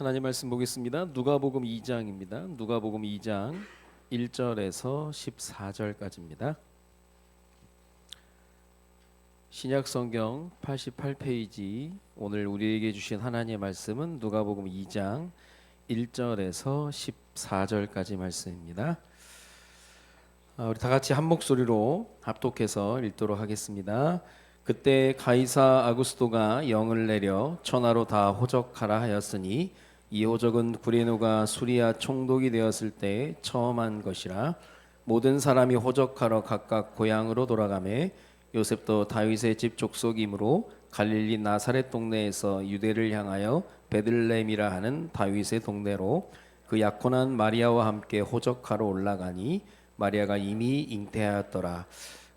하나님 말씀 보겠습니다. 누가복음 2장입니다. 누가복음 2장 1절에서 14절까지입니다. 신약 성경 88페이지 오늘 우리에게 주신 하나님의 말씀은 누가복음 2장 1절에서 14절까지 말씀입니다. 우리 다 같이 한 목소리로 합독해서 읽도록 하겠습니다. 그때 가이사 아구스도가 영을 내려 천하로 다 호적하라 하였으니 이 호적은 구레노가 수리아 총독이 되었을 때 처음 한 것이라. 모든 사람이 호적하러 각각 고향으로 돌아가매 요셉도 다윗의 집 족속이므로 갈릴리 나사렛 동네에서 유대를 향하여 베들레헴이라 하는 다윗의 동네로 그 약혼한 마리아와 함께 호적하러 올라가니 마리아가 이미 잉태하였더라.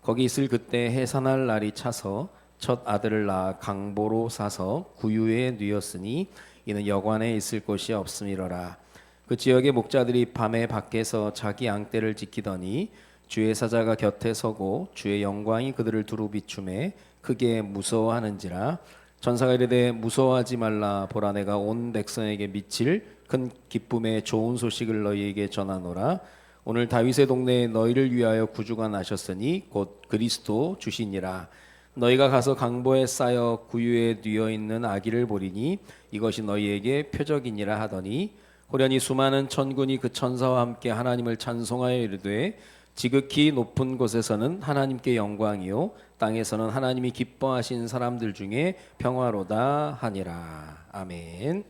거기 있을 그때 해산할 날이 차서 첫 아들을 낳아 강보로 사서 구유에 뉘었으니 이는 여관에 있을 곳이 없음이로라. 그 지역의 목자들이 밤에 밖에서 자기 양떼를 지키더니 주의 사자가 곁에 서고 주의 영광이 그들을 두루 비추매 크게 무서워하는지라. 전사가 이르되 무서워하지 말라. 보라 내가 온 백성에게 미칠 큰 기쁨의 좋은 소식을 너희에게 전하노라. 오늘 다윗의 동네에 너희를 위하여 구주가 나셨으니 곧 그리스도 주시니라. 너희가 가서 강보에 쌓여 구유에 뉘어 있는 아기를 보리니 이것이 너희에게 표적이니라 하더니 호련히 수많은 천군이 그 천사와 함께 하나님을 찬송하여 이르되 지극히 높은 곳에서는 하나님께 영광이요 땅에서는 하나님이 기뻐하신 사람들 중에 평화로다 하니라. 아멘.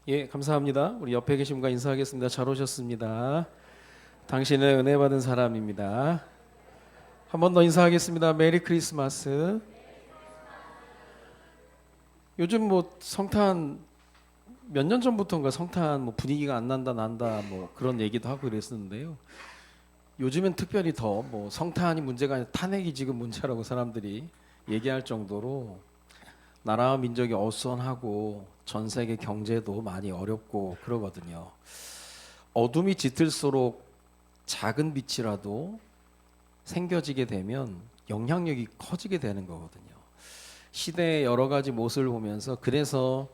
예, 감사합니다. 우리 옆에 계신 분과 인사하겠습니다. 잘 오셨습니다. 당신은 은혜 받은 사람입니다. 한 번 더 인사하겠습니다. 메리 크리스마스. 요즘 뭐 성탄 몇 년 전부터인가 성탄 뭐 분위기가 안 난다 뭐 그런 얘기도 하고 그랬었는데요. 요즘엔 특별히 더 뭐 성탄이 문제가 아니라 탄핵이 지금 문제라고 사람들이 얘기할 정도로 나라와 민족이 어수선하고 전 세계 경제도 많이 어렵고 그러거든요. 어둠이 짙을수록 작은 빛이라도 생겨지게 되면 영향력이 커지게 되는 거거든요. 시대의 여러 가지 모습을 보면서 그래서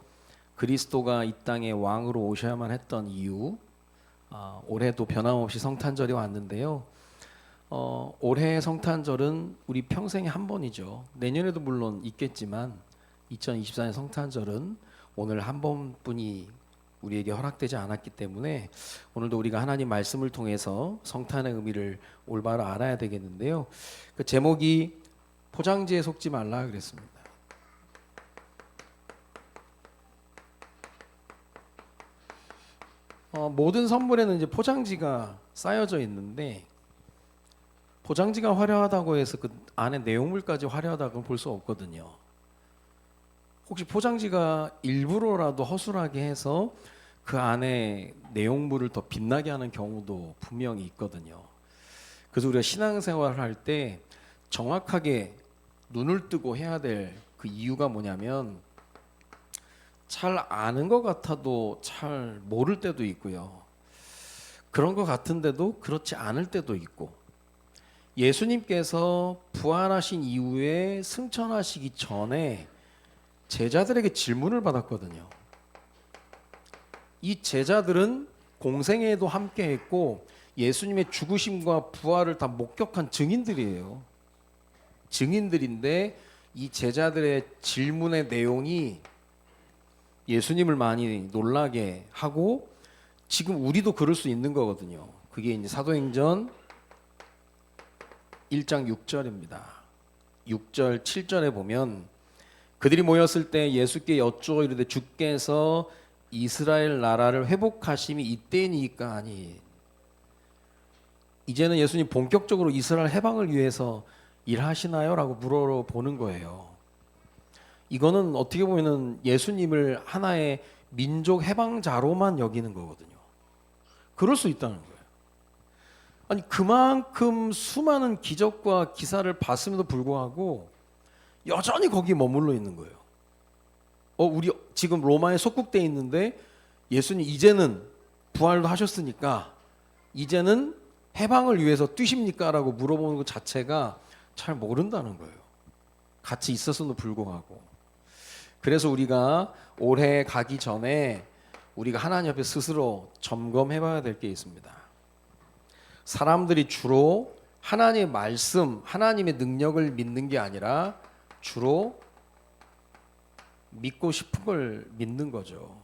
그리스도가 이 땅에 왕으로 오셔야만 했던 이유, 올해도 변함없이 성탄절이 왔는데요. 올해의 성탄절은 우리 평생에 한 번이죠. 내년에도 물론 있겠지만 2024년 성탄절은 오늘 한 번뿐이 우리에게 허락되지 않았기 때문에 오늘도 우리가 하나님 말씀을 통해서 성탄의 의미를 올바로 알아야 되겠는데요. 그 제목이 포장지에 속지 말라 그랬습니다. 모든 선물에는 이제 포장지가 쌓여져 있는데 포장지가 화려하다고 해서 그 안에 내용물까지 화려하다고 볼 수 없거든요. 혹시 포장지가 일부러라도 허술하게 해서 그 안에 내용물을 더 빛나게 하는 경우도 분명히 있거든요. 그래서 우리가 신앙생활을 할 때 정확하게 눈을 뜨고 해야 될 그 이유가 뭐냐면 잘 아는 것 같아도 잘 모를 때도 있고요. 그런 것 같은데도 그렇지 않을 때도 있고 예수님께서 부활하신 이후에 승천하시기 전에 제자들에게 질문을 받았거든요. 이 제자들은 공생애에도 함께 했고 예수님의 죽으심과 부활을 다 목격한 증인들이에요. 증인들인데 이 제자들의 질문의 내용이 예수님을 많이 놀라게 하고 지금 우리도 그럴 수 있는 거거든요. 그게 이제 사도행전 1장 6절입니다. 6절 7절에 보면 그들이 모였을 때 예수께 여쭈어 이르되 주께서 이스라엘 나라를 회복하심이 이때니까 하니. 이제는 예수님 본격적으로 이스라엘 해방을 위해서 일하시나요? 라고 물어보는 거예요. 이거는 어떻게 보면 예수님을 하나의 민족 해방자로만 여기는 거거든요. 그럴 수 있다는 거예요. 아니 그만큼 수많은 기적과 기사를 봤음에도 불구하고 여전히 거기 머물러 있는 거예요. 우리 지금 로마에 속국돼 있는데 예수님 이제는 부활도 하셨으니까 이제는 해방을 위해서 뛰십니까? 라고 물어보는 것 자체가 잘 모른다는 거예요. 같이 있었음에도 불구하고. 그래서 우리가 올해 가기 전에 우리가 하나님 앞에 스스로 점검해 봐야 될 게 있습니다. 사람들이 주로 하나님의 말씀, 하나님의 능력을 믿는 게 아니라 주로 믿고 싶은 걸 믿는 거죠.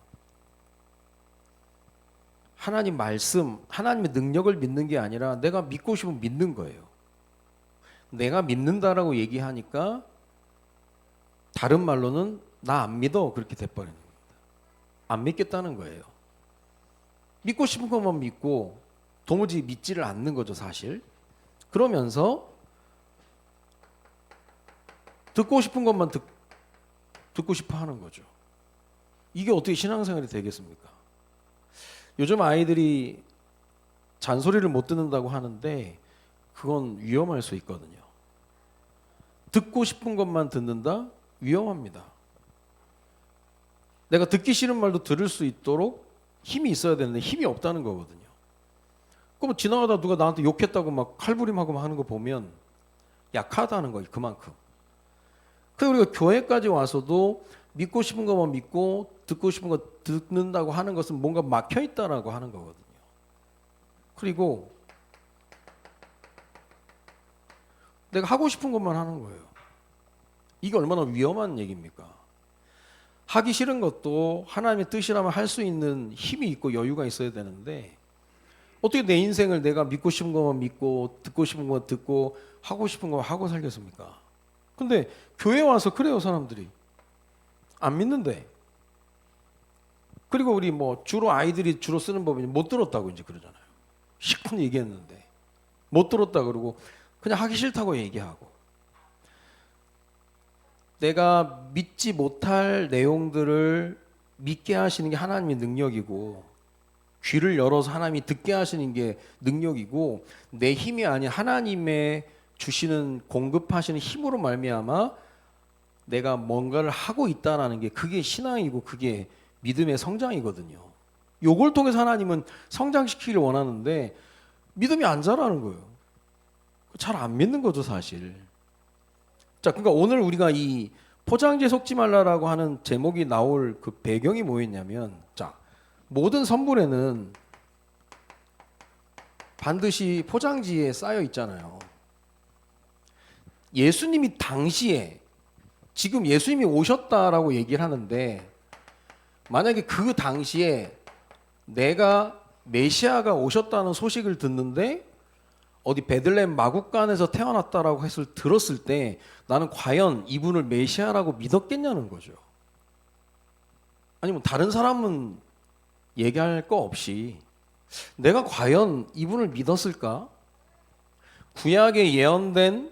하나님 말씀, 하나님의 능력을 믿는 게 아니라 내가 믿고 싶으면 믿는 거예요. 내가 믿는다라고 얘기하니까 다른 말로는 나 안 믿어 그렇게 돼버리는 겁니다. 안 믿겠다는 거예요. 믿고 싶은 것만 믿고 도무지 믿지를 않는 거죠, 사실. 그러면서 듣고 싶은 것만 듣고 싶어 하는 거죠. 이게 어떻게 신앙생활이 되겠습니까? 요즘 아이들이 잔소리를 못 듣는다고 하는데 그건 위험할 수 있거든요. 듣고 싶은 것만 듣는다? 위험합니다. 내가 듣기 싫은 말도 들을 수 있도록 힘이 있어야 되는데 힘이 없다는 거거든요. 그럼 지나가다 누가 나한테 욕했다고 막 칼부림하고 하는 거 보면 약하다는 거예요, 그만큼. 그래서 우리가 교회까지 와서도 믿고 싶은 것만 믿고 듣고 싶은 거 듣는다고 하는 것은 뭔가 막혀 있다라고 하는 거거든요. 그리고 내가 하고 싶은 것만 하는 거예요. 이게 얼마나 위험한 얘기입니까? 하기 싫은 것도 하나님의 뜻이라면 할 수 있는 힘이 있고 여유가 있어야 되는데 어떻게 내 인생을 내가 믿고 싶은 것만 믿고 듣고 싶은 것 듣고 하고 싶은 거 하고 살겠습니까? 근데 교회 와서 그래요, 사람들이. 안 믿는데. 그리고 우리 뭐 주로 아이들이 주로 쓰는 법이 못 들었다고 이제 그러잖아요. 실컷 얘기했는데 못 들었다 그러고 그냥 하기 싫다고 얘기하고. 내가 믿지 못할 내용들을 믿게 하시는 게 하나님의 능력이고 귀를 열어서 하나님이 듣게 하시는 게 능력이고 내 힘이 아닌 하나님의 주시는 공급하시는 힘으로 말미암아 내가 뭔가를 하고 있다라는 게 그게 신앙이고 그게 믿음의 성장이거든요. 요걸 통해서 하나님은 성장시키기를 원하는데 믿음이 안 자라는 거예요. 잘 안 믿는 거죠, 사실. 자, 그러니까 오늘 우리가 이 포장지에 속지 말라라고 하는 제목이 나올 그 배경이 뭐였냐면, 자, 모든 선물에는 반드시 포장지에 쌓여 있잖아요. 예수님이 당시에 지금 예수님이 오셨다라고 얘기를 하는데 만약에 그 당시에 내가 메시아가 오셨다는 소식을 듣는데 어디 베들레헴 마국간에서 태어났다라고 들었을 때 나는 과연 이분을 메시아라고 믿었겠냐는 거죠. 아니면 다른 사람은 얘기할 거 없이 내가 과연 이분을 믿었을까? 구약에 예언된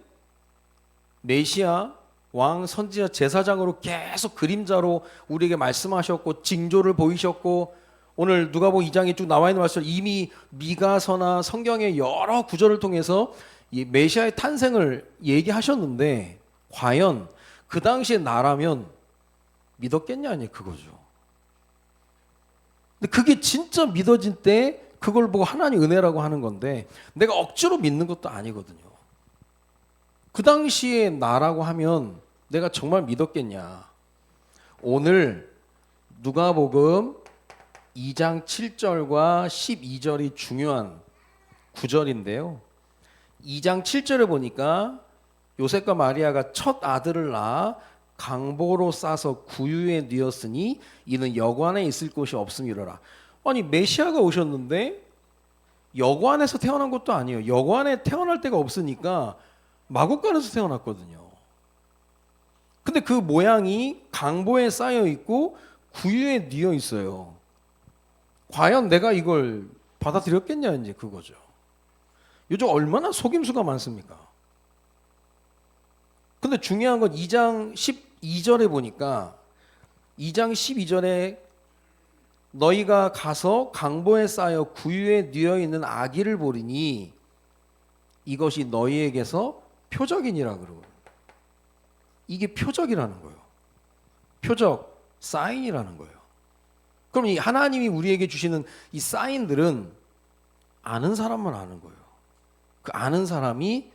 메시아, 왕, 선지자, 제사장으로 계속 그림자로 우리에게 말씀하셨고 징조를 보이셨고 오늘 누가복음 2장에 쭉 나와 있는 말씀 이미 미가서나 성경의 여러 구절을 통해서 이 메시아의 탄생을 얘기하셨는데 과연 그 당시에 나라면 믿었겠냐니 그거죠. 근데 그게 진짜 믿어진 때 그걸 보고 하나님 은혜라고 하는 건데 내가 억지로 믿는 것도 아니거든요. 그 당시에 나라고 하면 내가 정말 믿었겠냐. 오늘 누가복음 2장 7절과 12절이 중요한 구절인데요. 2장 7절에 보니까 요셉과 마리아가 첫 아들을 낳아 강보로 싸서 구유에 뉘었으니 이는 여관에 있을 곳이 없음이로라. 아니 메시아가 오셨는데 여관에서 태어난 것도 아니에요. 여관에 태어날 데가 없으니까 마국간에서 태어났거든요. 근데 그 모양이 강보에 쌓여 있고 구유에 뉘어 있어요. 과연 내가 이걸 받아들였겠냐 이제 그거죠. 요즘 얼마나 속임수가 많습니까? 근데 중요한 건 2장 12절에 보니까 2장 12절에 너희가 가서 강보에 쌓여 구유에 뉘어 있는 아기를 보리니 이것이 너희에게서 표적이니라 그러고 이게 표적이라는 거예요. 표적, 사인이라는 거예요. 그럼 이 하나님이 우리에게 주시는 이 사인들은 아는 사람만 아는 거예요. 그 아는 사람이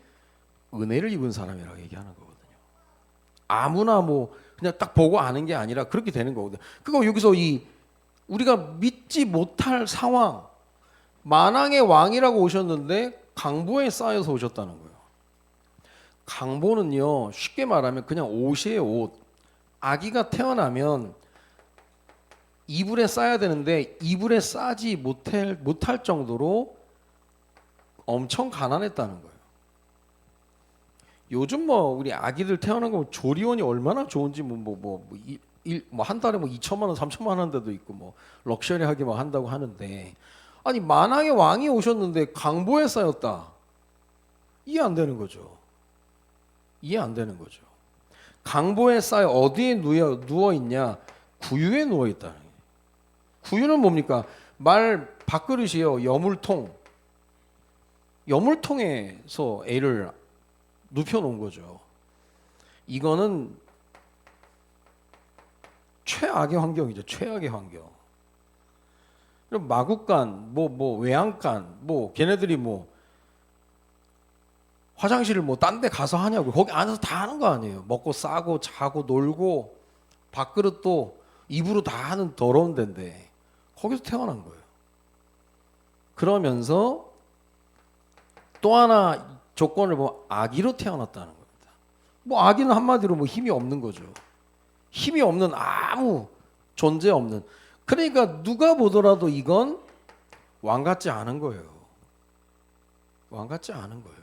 은혜를 입은 사람이라고 얘기하는 거거든요. 아무나 뭐 그냥 딱 보고 아는 게 아니라 그렇게 되는 거거든요. 그거 여기서 이 우리가 믿지 못할 상황, 만왕의 왕이라고 오셨는데 강보에 쌓여서 오셨다는 거예요. 강보는요, 쉽게 말하면 그냥 옷이에요, 옷. 아기가 태어나면 이불에 싸야 되는데 이불에 싸지 못할 정도로 엄청 가난했다는 거예요. 요즘 뭐 우리 아기들 태어난 거 조리원이 얼마나 좋은지 한 달에 뭐 2천만 원, 3천만 원 데도 있고 뭐 럭셔리하게 막 한다고 하는데, 아니 만왕의 왕이 오셨는데 강보에 쌓였다. 이해 안 되는 거죠. 이해 안 되는 거죠. 강보에 쌓여 어디에 누워 있냐? 구유에 누워 있다는 거예요. 구유는 뭡니까? 말 밥그릇이요. 여물통에서 애를 눕혀 놓은 거죠. 이거는 최악의 환경이죠. 최악의 환경. 그럼 마국간, 외양간, 걔네들이 화장실을 딴 데 가서 하냐고. 거기 안에서 다 하는 거 아니에요. 먹고 싸고 자고 놀고 밥그릇도 입으로 다 하는 더러운 데인데 거기서 태어난 거예요. 그러면서 또 하나 조건을 보면 아기로 태어났다는 겁니다. 아기는 한마디로 힘이 없는 거죠. 힘이 없는, 아무 존재 없는. 그러니까 누가 보더라도 이건 왕 같지 않은 거예요. 왕 같지 않은 거예요.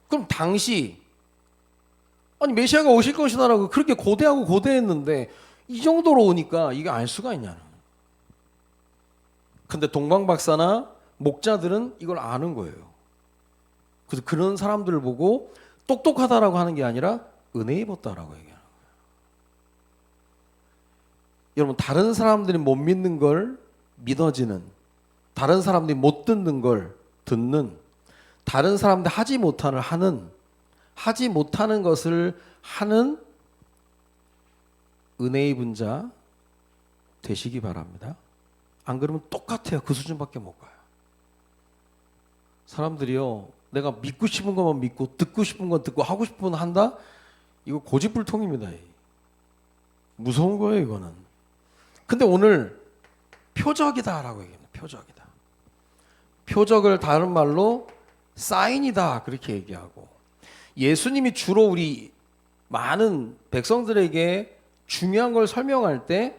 그럼 당시 아니 메시아가 오실 것이다라고 그렇게 고대했는데 이 정도로 오니까 이게 알 수가 있냐는. 근데 동방박사나 목자들은 이걸 아는 거예요. 그래서 그런 사람들을 보고 똑똑하다라고 하는 게 아니라 은혜 입었다라고 얘기하는 거예요. 여러분, 다른 사람들이 못 믿는 걸 믿어지는, 다른 사람들이 못 듣는 걸 듣는, 다른 사람들 하지 못하는 것을 하는 은혜 입은 자 되시기 바랍니다. 안 그러면 똑같아요. 그 수준밖에 못 가요. 사람들이요, 내가 믿고 싶은 것만 믿고 듣고 싶은 건 듣고 하고 싶은 건 한다? 이거 고집불통입니다. 무서운 거예요, 이거는. 근데 오늘 표적이다라고 얘기합니다. 표적이다. 표적을 다른 말로 사인이다 그렇게 얘기하고, 예수님이 주로 우리 많은 백성들에게 중요한 걸 설명할 때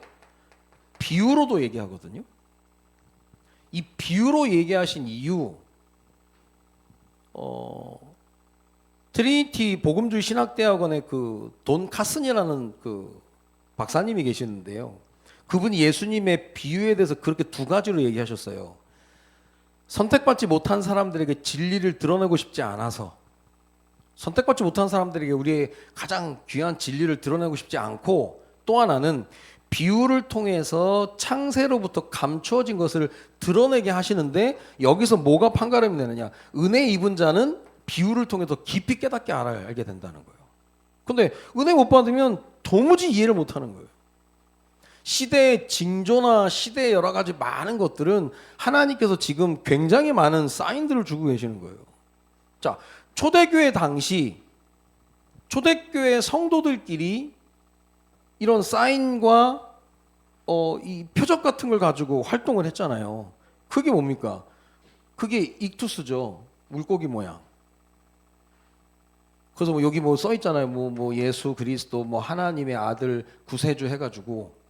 비유로도 얘기하거든요. 이 비유로 얘기하신 이유, 트리니티 복음주의 신학대학원의 그 돈 카슨이라는 그 박사님이 계시는데요. 그분이 예수님의 비유에 대해서 그렇게 두 가지로 얘기하셨어요. 선택받지 못한 사람들에게 진리를 드러내고 싶지 않아서, 선택받지 못한 사람들에게 우리의 가장 귀한 진리를 드러내고 싶지 않고, 또 하나는 비유를 통해서 창세로부터 감추어진 것을 드러내게 하시는데, 여기서 뭐가 판가름이 되느냐? 은혜 입은 자는 비유를 통해 서 깊이 깨닫게 알게 된다는 거예요. 근데 은혜 못 받으면 도무지 이해를 못 하는 거예요. 시대의 징조나 시대의 여러 가지 많은 것들은 하나님께서 지금 굉장히 많은 사인들을 주고 계시는 거예요. 자, 초대교회 당시 초대교회 성도들끼리 이런 사인과 이 표적 같은 걸 가지고 활동을 했잖아요. 그게 뭡니까? 그게 익투스죠. 물고기 모양. 그래서 여기 써 있잖아요. 예수 그리스도 하나님의 아들 구세주 해가지고,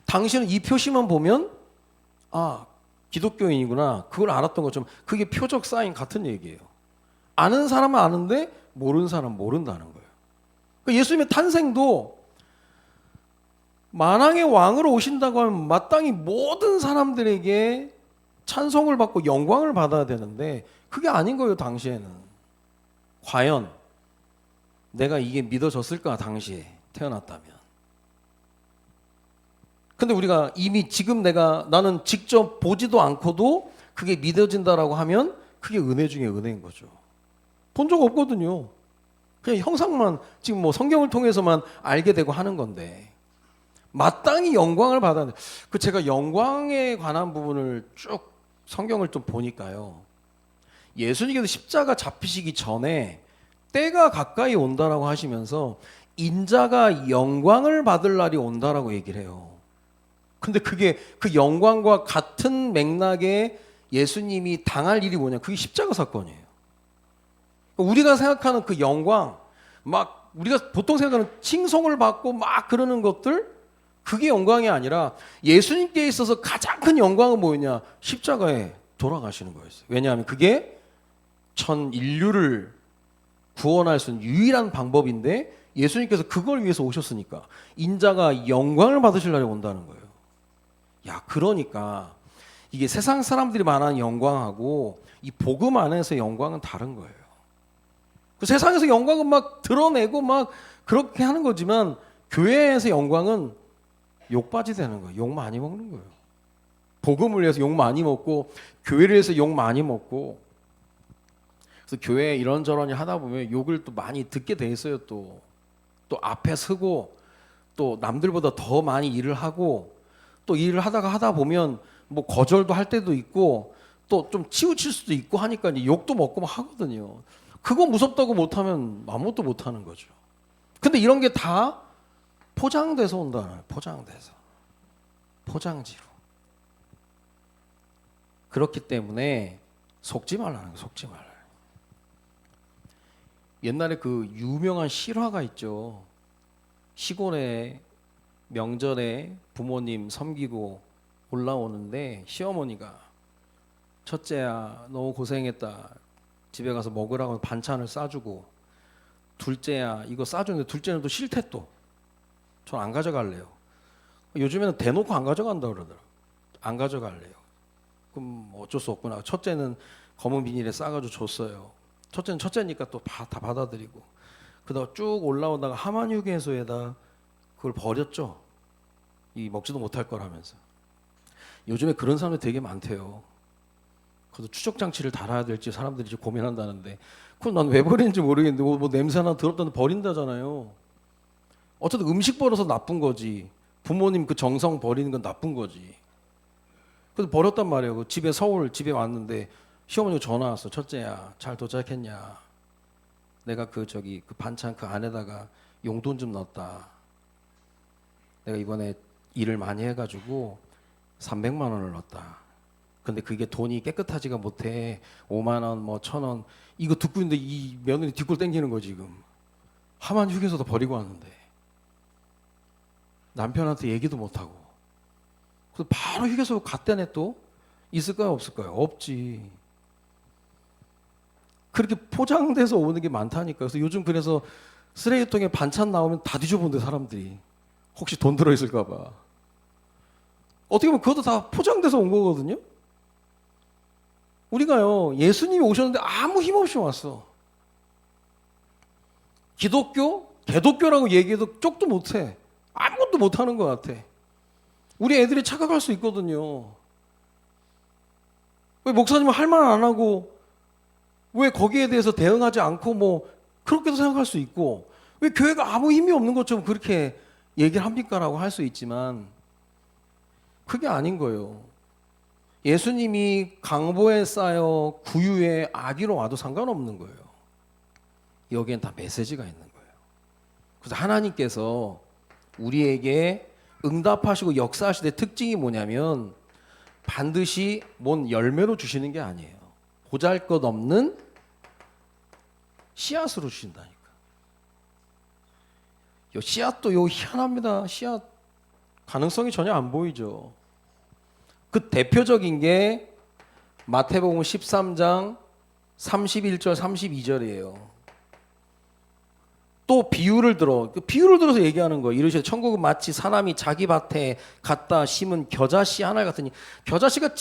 당신은 이 표시만 보면 기독교인이구나 그걸 알았던 것처럼 그게 표적 사인 같은 얘기예요. 아는 사람은 아는데 모르는 사람은 모른다는 거예요. 그러니까 예수님의 탄생도 만왕의 왕으로 오신다고 하면 마땅히 모든 사람들에게 찬송을 받고 영광을 받아야 되는데 그게 아닌 거예요. 당시에는. 과연 내가 이게 믿어졌을까? 당시에 태어났다면. 근데 우리가 이미 지금 나는 직접 보지도 않고도 그게 믿어진다라고 하면 그게 은혜 중에 은혜인 거죠. 본 적 없거든요. 그냥 형상만 지금 성경을 통해서만 알게 되고 하는 건데, 마땅히 영광을 받았는데, 제가 영광에 관한 부분을 쭉 성경을 좀 보니까요, 예수님께서 십자가 잡히시기 전에 때가 가까이 온다라고 하시면서 인자가 영광을 받을 날이 온다라고 얘기를 해요. 근데 그게 그 영광과 같은 맥락에 예수님이 당할 일이 뭐냐? 그게 십자가 사건이에요. 우리가 생각하는 그 영광, 막 우리가 보통 생각하는 칭송을 받고 막 그러는 것들, 그게 영광이 아니라 예수님께 있어서 가장 큰 영광은 뭐였냐? 십자가에 돌아가시는 거였어요. 왜냐하면 그게 전 인류를 구원할 수 있는 유일한 방법인데 예수님께서 그걸 위해서 오셨으니까 인자가 영광을 받으실 날이 온다는 거예요. 야, 그러니까 이게 세상 사람들이 말하는 영광하고 이 복음 안에서 영광은 다른 거예요. 그 세상에서 영광은 막 드러내고 막 그렇게 하는 거지만 교회에서 영광은 욕받이 되는 거예요. 욕 많이 먹는 거예요. 복음을 위해서 욕 많이 먹고 교회를 위해서 욕 많이 먹고, 그래서 교회 이런저런 하다 보면 욕을 또 많이 듣게 돼 있어요. 또 앞에 서고 또 남들보다 더 많이 일을 하고 또 일을 하다 보면 뭐 거절도 할 때도 있고 또 좀 치우칠 수도 있고 하니까 이제 욕도 먹고 막 하거든요. 그거 무섭다고 못하면 아무것도 못하는 거죠. 근데 이런 게 다 포장돼서 온다는, 포장돼서 포장지로. 그렇기 때문에 속지 말라는 거예요. 속지 말라. 옛날에 그 유명한 실화가 있죠. 시골에 명절에 부모님 섬기고 올라오는데 시어머니가 첫째야 너무 고생했다, 집에 가서 먹으라고 반찬을 싸주고, 둘째야 이거 싸주는데 둘째는 또 싫대, 또 전 안 가져갈래요. 요즘에는 대놓고 안 가져간다 그러더라고요. 안 가져갈래요. 그럼 어쩔 수 없구나. 첫째는 검은 비닐에 싸가지고 줬어요. 첫째는 첫째니까 또 다 받아들이고, 그러다가 쭉 올라오다가 하만 휴게소에다 그걸 버렸죠. 이 먹지도 못할 거라면서. 요즘에 그런 사람들 되게 많대요. 그래서 추적 장치를 달아야 될지 사람들이 이제 고민한다는데, 그럼 난 왜 버리는지 모르겠는데 뭐 냄새 하나 더럽다는데 버린다잖아요. 어쨌든 음식 버려서 나쁜 거지. 부모님 그 정성 버리는 건 나쁜 거지. 그래서 버렸단 말이에요. 그 집에 서울 집에 왔는데 시어머니가 전화 왔어. 첫째야 잘 도착했냐? 내가 그 반찬 그 안에다가 용돈 좀 넣었다. 내가 이번에 일을 많이 해가지고 300만 원을 넣었다. 근데 그게 돈이 깨끗하지가 못해. 5만 원, 뭐 1,000원. 이거 듣고 있는데 이 며느리 뒷골 땡기는 거 지금. 하만 휴게소도 버리고 왔는데 남편한테 얘기도 못하고. 그래서 바로 휴게소 갔대네. 또 있을까요 없을까요? 없지. 그렇게 포장돼서 오는 게 많다니까. 그래서 요즘 그래서 쓰레기통에 반찬 나오면 다 뒤져본대 사람들이. 혹시 돈 들어있을까 봐. 어떻게 보면 그것도 다 포장돼서 온 거거든요. 우리가요, 예수님이 오셨는데 아무 힘없이 왔어. 기독교? 개독교라고 얘기해도 쪽도 못해. 아무것도 못하는 것 같아. 우리 애들이 착각할 수 있거든요. 왜 목사님은 할 말 안 하고 왜 거기에 대해서 대응하지 않고 뭐 그렇게도 생각할 수 있고, 왜 교회가 아무 힘이 없는 것처럼 그렇게 얘기를 합니까라고 할 수 있지만 그게 아닌 거예요. 예수님이 강보에 쌓여 구유에 아기로 와도 상관없는 거예요. 여기엔 다 메시지가 있는 거예요. 그래서 하나님께서 우리에게 응답하시고 역사하실 때 특징이 뭐냐면 반드시 뭔 열매로 주시는 게 아니에요. 보잘것없는 씨앗으로 주신다니까. 요 씨앗도 요 희한합니다. 씨앗 가능성이 전혀 안 보이죠. 그 대표적인 게 마태복음 13장 31절 32절이에요. 또 비유를 들어서 얘기하는 거예요. 이르시되 천국은 마치 사람이 자기 밭에 갖다 심은 겨자씨 하나 같으니, 겨자씨가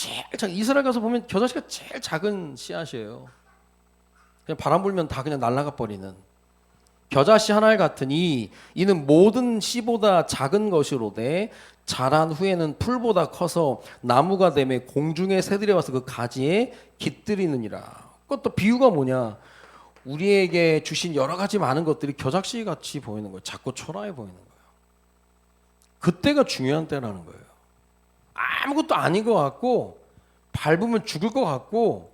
이스라엘 가서 보면 겨자씨가 제일 작은 씨앗이에요. 그냥 바람 불면 다 그냥 날아가 버리는 겨자씨 하나 같으니 이는 모든 씨보다 작은 것이로되 자란 후에는 풀보다 커서 나무가 되매 공중의 새들이 와서 그 가지에 깃들이느니라. 그것도 비유가 뭐냐? 우리에게 주신 여러 가지 많은 것들이 겨자씨 같이 보이는 거예요. 작고 초라해 보이는 거예요. 그때가 중요한 때라는 거예요. 아무것도 아닌 것 같고 밟으면 죽을 것 같고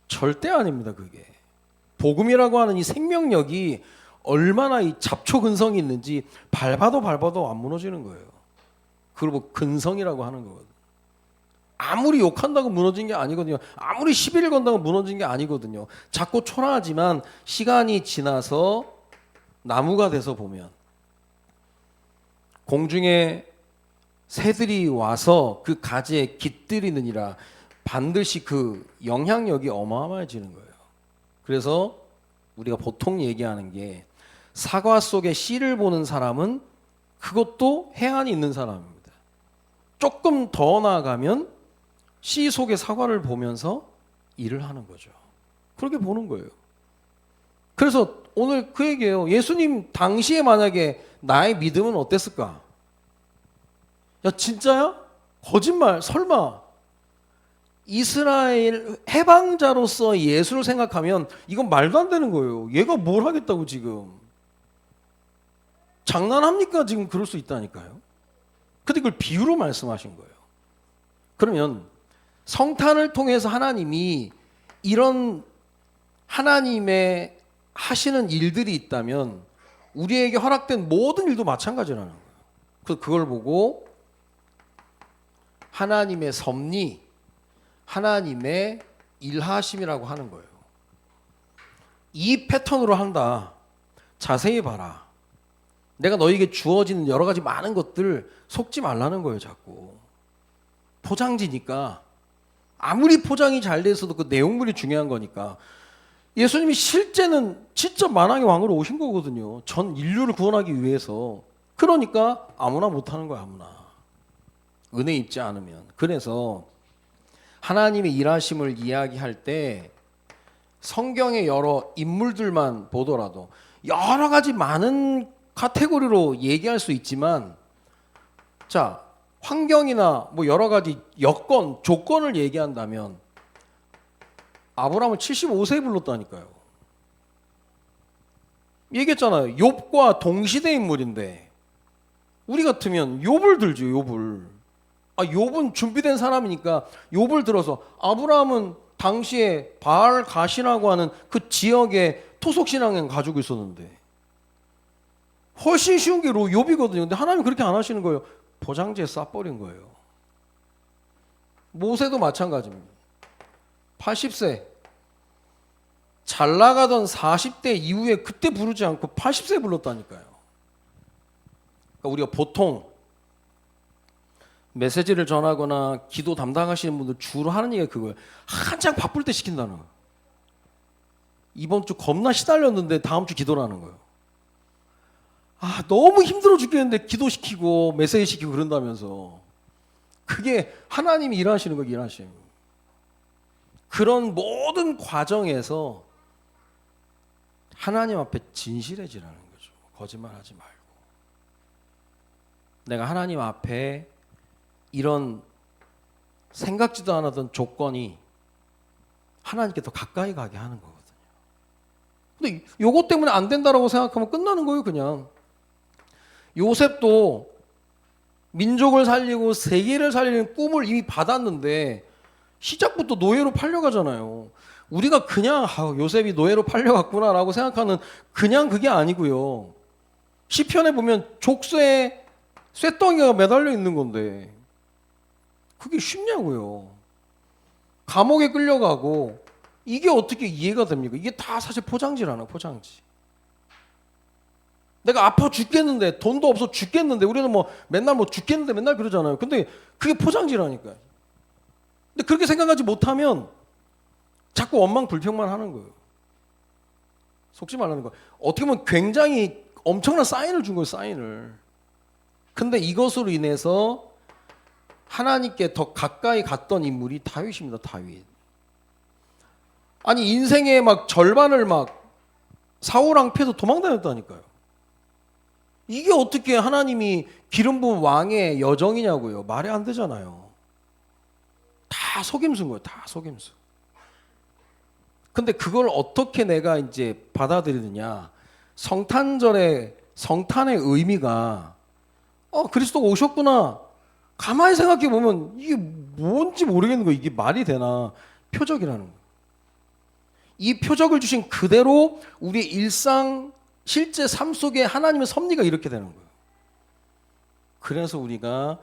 절대 아닙니다. 그게 복음이라고 하는 이 생명력이 얼마나 이 잡초 근성이 있는지 밟아도 안 무너지는 거예요. 그걸 뭐 근성이라고 하는 거거든요. 아무리 욕한다고 무너진 게 아니거든요. 아무리 시비를 건다고 무너진 게 아니거든요. 작고 초라하지만 시간이 지나서 나무가 돼서 보면 공중에 새들이 와서 그 가지에 깃들이느니라 반드시 그 영향력이 어마어마해지는 거예요. 그래서 우리가 보통 얘기하는 게 사과 속에 씨를 보는 사람은 그것도 해안이 있는 사람입니다. 조금 더 나아가면 씨 속에 사과를 보면서 일을 하는 거죠. 그렇게 보는 거예요. 그래서 오늘 그 얘기예요. 예수님 당시에 만약에 나의 믿음은 어땠을까? 야 진짜야? 거짓말 설마. 이스라엘 해방자로서 예수를 생각하면 이건 말도 안 되는 거예요. 얘가 뭘 하겠다고 지금. 장난합니까? 지금 그럴 수 있다니까요. 근데 그걸 비유로 말씀하신 거예요. 그러면 성탄을 통해서 하나님이 이런 하나님의 하시는 일들이 있다면 우리에게 허락된 모든 일도 마찬가지라는 거예요. 그래서 그걸 보고 하나님의 섭리, 하나님의 일하심이라고 하는 거예요. 이 패턴으로 한다. 자세히 봐라. 내가 너에게 주어지는 여러 가지 많은 것들 속지 말라는 거예요. 자꾸. 포장지니까 아무리 포장이 잘 돼 있어도 그 내용물이 중요한 거니까. 예수님이 실제는 진짜 만왕의 왕으로 오신 거거든요. 전 인류를 구원하기 위해서. 그러니까 아무나 못하는 거야. 아무나. 은혜 입지 않으면. 그래서 하나님의 일하심을 이야기할 때 성경의 여러 인물들만 보더라도 여러 가지 많은 카테고리로 얘기할 수 있지만, 자 환경이나 뭐 여러 가지 여건, 조건을 얘기한다면 아브라함을 75세에 불렀다니까요. 얘기했잖아요. 욥과 동시대 인물인데 우리 같으면 욥을 들죠. 욥을. 욥은 준비된 사람이니까 욥을 들어서, 아브라함은 당시에 바알 가시라고 하는 그 지역의 토속 신앙을 가지고 있었는데 훨씬 쉬운 게 욥이거든요. 근데 하나님 그렇게 안 하시는 거예요. 포장지에 싸버린 거예요. 모세도 마찬가지입니다. 80세 잘 나가던 40대 이후에 그때 부르지 않고 80세에 불렀다니까요. 그러니까 우리가 보통 메시지를 전하거나 기도 담당하시는 분들 주로 하는 얘기가 그거예요. 한창 바쁠 때 시킨다는 거예요. 이번 주 겁나 시달렸는데 다음 주 기도라는 거예요. 너무 힘들어 죽겠는데 기도시키고 메시지 시키고 그런다면서. 그게 하나님이 일하시는 거예요. 일하시는 거예요. 그런 모든 과정에서 하나님 앞에 진실해지라는 거죠. 거짓말하지 말고. 내가 하나님 앞에 이런 생각지도 않았던 조건이 하나님께 더 가까이 가게 하는 거거든요. 근데 요것 때문에 안 된다라고 생각하면 끝나는 거예요. 그냥 요셉도 민족을 살리고 세계를 살리는 꿈을 이미 받았는데 시작부터 노예로 팔려가잖아요. 우리가 그냥 요셉이 노예로 팔려갔구나라고 생각하는 그냥 그게 아니고요. 시편에 보면 족쇄에 쇠덩이가 매달려 있는 건데 그게 쉽냐고요. 감옥에 끌려가고 이게 어떻게 이해가 됩니까? 이게 다 사실 포장지라나, 포장지. 내가 아파 죽겠는데, 돈도 없어 죽겠는데, 우리는 뭐 맨날 뭐 죽겠는데 맨날 그러잖아요. 근데 그게 포장지라니까요. 근데 그렇게 생각하지 못하면 자꾸 원망 불평만 하는 거예요. 속지 말라는 거예요. 어떻게 보면 굉장히 엄청난 사인을 준 거예요. 사인을. 근데 이것으로 인해서 하나님께 더 가까이 갔던 인물이 다윗입니다. 다윗. 아니 인생의 막 절반을 막 사울왕 패서 도망다녔다니까요. 이게 어떻게 하나님이 기름 부은 왕의 여정이냐고요. 말이 안 되잖아요. 다 속임수인 거예요. 다 속임수. 근데 그걸 어떻게 내가 이제 받아들이느냐. 성탄절의 성탄의 의미가 그리스도가 오셨구나. 가만히 생각해 보면 이게 뭔지 모르겠는 거예요. 이게 말이 되나. 표적이라는 거예요. 이 표적을 주신 그대로 우리의 일상 실제 삶 속에 하나님의 섭리가 이렇게 되는 거예요. 그래서 우리가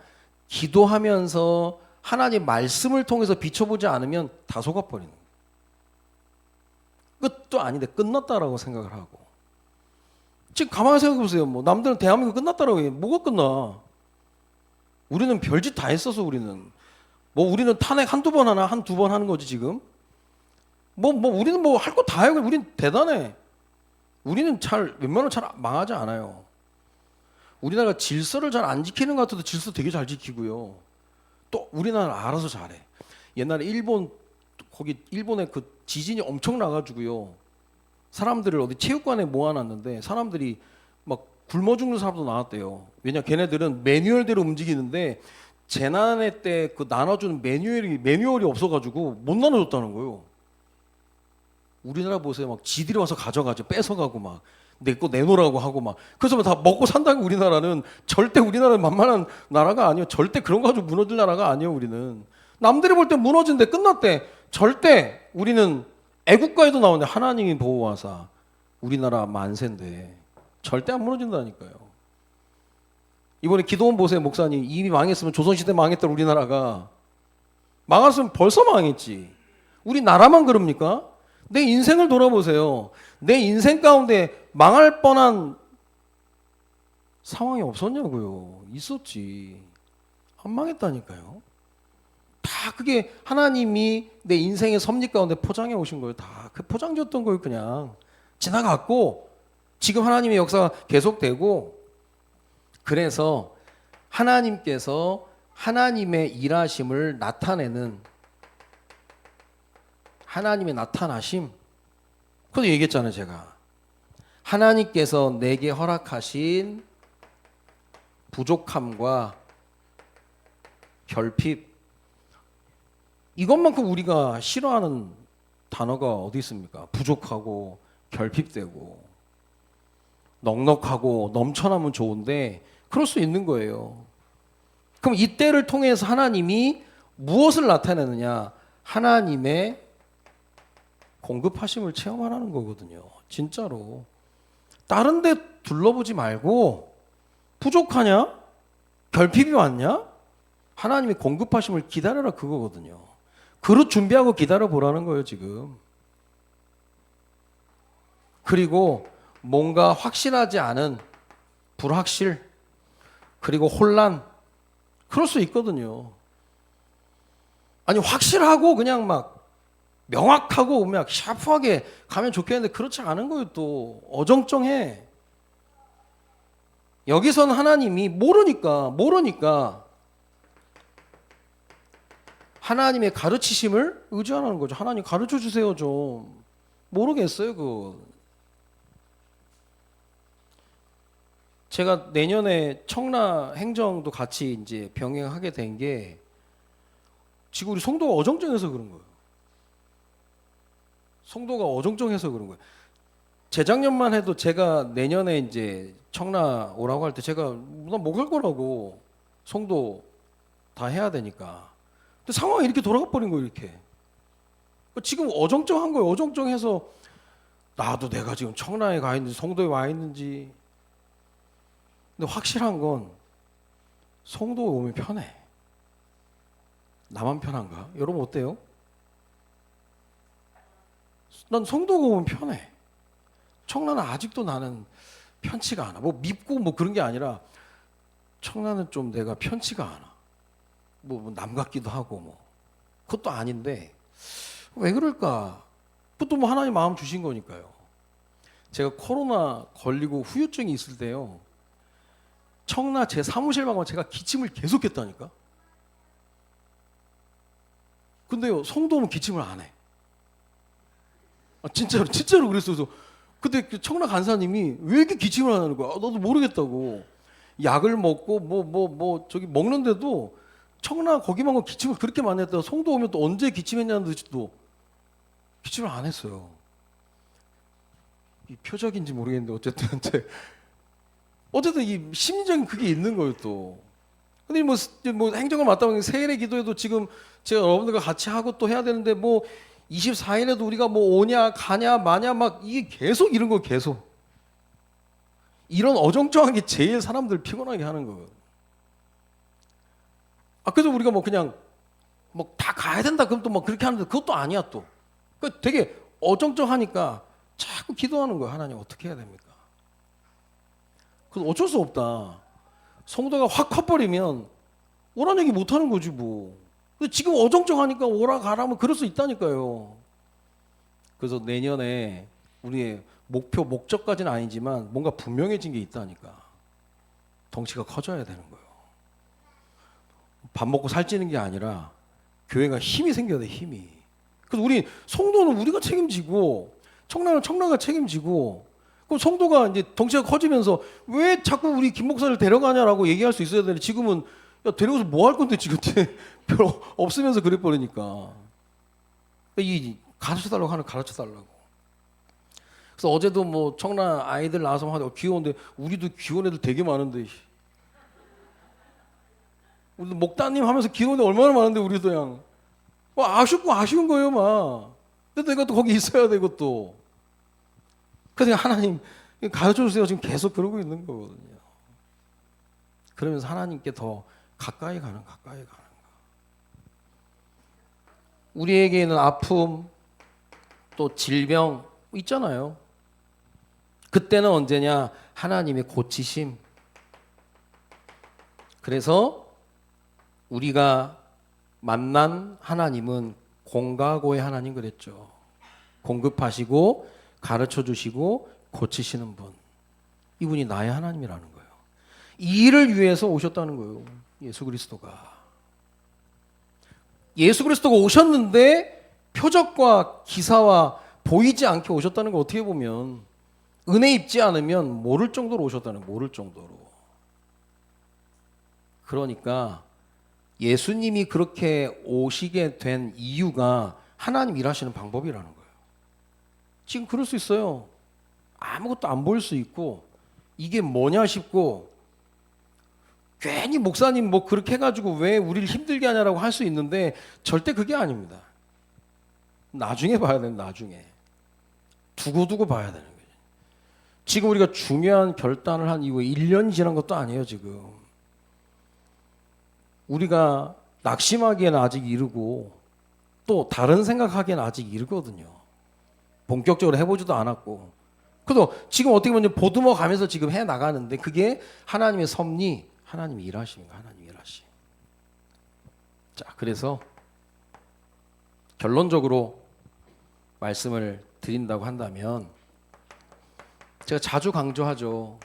기도하면서 하나님 말씀을 통해서 비춰보지 않으면 다 속아버리는 거예요. 끝도 아닌데 끝났다라고 생각을 하고. 지금 가만히 생각해 보세요. 뭐 남들은 대한민국 끝났다라고 해요. 뭐가 끝나? 우리는 별짓 다 했어서 우리는 탄핵 한두 번 하나 한두 번 하는 거지 지금. 우리는 뭐 할 거 다 해요. 우리는 대단해. 우리는 웬만하면 잘 망하지 않아요. 우리나라가 질서를 잘 안 지키는 것 같아도 질서 되게 잘 지키고요. 또 우리나라 알아서 잘해. 옛날에 일본에 그 지진이 엄청 나가지고요. 사람들을 어디 체육관에 모아놨는데 사람들이 막 굶어 죽는 사람도 나왔대요. 왜냐 걔네들은 매뉴얼대로 움직이는데 재난의 때 그 나눠주는 매뉴얼이 없어가지고 못 나눠줬다는 거예요. 우리나라 보세요. 막 지들이 와서 가져가죠. 뺏어가고 막 내 거 내놓으라고 하고 막. 그래서 다 먹고 산다고 우리나라는 절대 우리나라는 만만한 나라가 아니에요. 절대 그런 거 가지고 무너질 나라가 아니에요. 우리는 남들이 볼 때 무너진데 끝났대. 절대 우리는 애국가에도 나오는데 하나님이 보호하사 우리나라 만세인데 절대 안 무너진다니까요. 이번에 기도원 보세요. 목사님 이미 망했으면 조선시대 망했던 우리나라가 망했으면 벌써 망했지. 우리나라만 그럽니까? 내 인생을 돌아보세요. 내 인생 가운데 망할 뻔한 상황이 없었냐고요. 있었지. 안 망했다니까요. 다 그게 하나님이 내 인생의 섭리 가운데 포장해 오신 거예요. 다 그 포장지였던 거예요. 그냥 지나갔고 지금 하나님의 역사가 계속되고. 그래서 하나님께서 하나님의 일하심을 나타내는 하나님의 나타나심. 그것도 얘기했잖아요. 제가 하나님께서 내게 허락하신 부족함과 결핍, 이것만큼 우리가 싫어하는 단어가 어디 있습니까? 부족하고 결핍되고 넉넉하고 넘쳐나면 좋은데 그럴 수 있는 거예요. 그럼 이때를 통해서 하나님이 무엇을 나타내느냐? 하나님의 공급하심을 체험하라는 거거든요. 진짜로. 다른 데 둘러보지 말고 부족하냐? 결핍이 왔냐? 하나님의 공급하심을 기다려라 그거거든요. 그릇 준비하고 기다려 보라는 거예요 지금. 그리고 뭔가 확실하지 않은 불확실 그리고 혼란 그럴 수 있거든요. 아니 확실하고 그냥 막 명확하고 막 샤프하게 가면 좋겠는데 그렇지 않은 거예요. 또 어정쩡해. 여기서는 하나님이 모르니까 하나님의 가르치심을 의지하는 거죠. 하나님 가르쳐 주세요 좀. 모르겠어요 그거. 제가 내년에 청라 행정도 같이 이제 병행하게 된 게 지금 우리 성도가 어정쩡해서 그런 거예요. 성도가 어정쩡해서 그런 거예요. 재작년만 해도 제가 내년에 이제 청라 오라고 할 때 제가 나 못 갈 거라고 성도 다 해야 되니까. 근데 상황이 이렇게 돌아가 버린 거예요 이렇게. 지금 어정쩡한 거예요. 어정쩡해서 나도 내가 지금 청라에 가 있는지 성도에 와 있는지. 근데 확실한 건 성도에 오면 편해. 나만 편한가? 여러분 어때요? 난 성도가 오면 편해. 청라는 아직도 나는 편치가 않아. 뭐 밉고 뭐 그런 게 아니라 청라는 좀 내가 편치가 않아. 뭐 남 같기도 하고 뭐 그것도 아닌데 왜 그럴까? 그것도 뭐 하나님 마음 주신 거니까요. 제가 코로나 걸리고 후유증이 있을 때요. 청라 제 사무실만 가면 제가 기침을 계속했다니까. 근데요 성도 오면 기침을 안 해. 진짜로 그랬어서 그때 그 청라 간사님이 왜 이렇게 기침을 안 하는 거야? 나도 모르겠다고. 약을 먹고 뭐 저기 먹는데도 청라 거기만 가면 기침을 그렇게 많이 했다가 성도 오면 또 언제 기침했냐는 듯이 또 기침을 안 했어요. 이 표적인지 모르겠는데 어쨌든 이 심리적인 그게 있는 거예요 또. 근데 뭐 행정을 맡다 보니 세일의 기도에도 지금 제가 여러분들과 같이 하고 또 해야 되는데 뭐 24일에도 우리가 뭐 오냐 가냐 마냐 막 이게 계속 이런 거 계속. 이런 어정쩡한 게 제일 사람들 피곤하게 하는 거예요. 그래서 우리가 뭐 그냥 뭐 다 가야 된다 그럼 또 뭐 그렇게 하는데 그것도 아니야 또. 그러니까 되게 어정쩡하니까 자꾸 기도하는 거야. 하나님 어떻게 해야 됩니까? 그래서 어쩔 수 없다. 성도가 확 커버리면 오라는 얘기 못 하는 거지 뭐. 근데 지금 어정쩡하니까 오라 가라면 그럴 수 있다니까요. 그래서 내년에 우리의 목표 목적까지는 아니지만 뭔가 분명해진 게 있다니까. 덩치가 커져야 되는 거예요. 밥 먹고 살찌는 게 아니라 교회가 힘이 생겨야 돼, 힘이. 그래서 우리 성도는 우리가 책임지고 청라는 청라가 책임지고 그럼 성도가 이제 덩치가 커지면서 왜 자꾸 우리 김 목사를 데려가냐라고 얘기할 수 있어야 되는데 지금은 야 데려가서 뭐 할 건데 지금 별로 없으면서 그래 버리니까 이 가르쳐 달라고 하는 가르쳐 달라고. 그래서 어제도 뭐 청라 아이들 나와서 하는데 귀여운데 우리도 귀여운 애들 되게 많은데 우리도 목다님 하면서 귀여운 애 얼마나 많은데 우리도 그냥 아쉬운 거예요 막. 근데 내가 또 거기 있어야 되고 또 그래서 하나님 가르쳐 주세요 지금 계속 그러고 있는 거거든요. 그러면서 하나님께 더 가까이 가는 거. 우리에게는 아픔 또 질병 있잖아요. 그때는 언제냐? 하나님의 고치심. 그래서 우리가 만난 하나님은 공가고의 하나님 그랬죠. 공급하시고 가르쳐 주시고 고치시는 분. 이분이 나의 하나님이라는 거예요. 이 일을 위해서 오셨다는 거예요. 예수 그리스도가. 예수 그리스도가 오셨는데 표적과 기사와 보이지 않게 오셨다는 거 어떻게 보면 은혜 입지 않으면 모를 정도로 오셨다는 거예요. 모를 정도로. 그러니까 예수님이 그렇게 오시게 된 이유가 하나님 일하시는 방법이라는 거예요. 지금 그럴 수 있어요. 아무것도 안 보일 수 있고 이게 뭐냐 싶고 괜히 목사님 뭐 그렇게 해가지고 왜 우리를 힘들게 하냐라고 할 수 있는데 절대 그게 아닙니다. 나중에 봐야 되는 나중에 두고두고 봐야 되는 거예요. 지금 우리가 중요한 결단을 한 이후에 1년이 지난 것도 아니에요. 지금 우리가 낙심하기에는 아직 이르고 또 다른 생각하기에는 아직 이르거든요. 본격적으로 해보지도 않았고 그래도 지금 어떻게 보면 보듬어 가면서 지금 해 나가는데 그게 하나님의 섭리, 하나님이 일하십니다. 하나님이 일하시. 자, 그래서 결론적으로 말씀을 드린다고 한다면 제가 자주 강조하죠.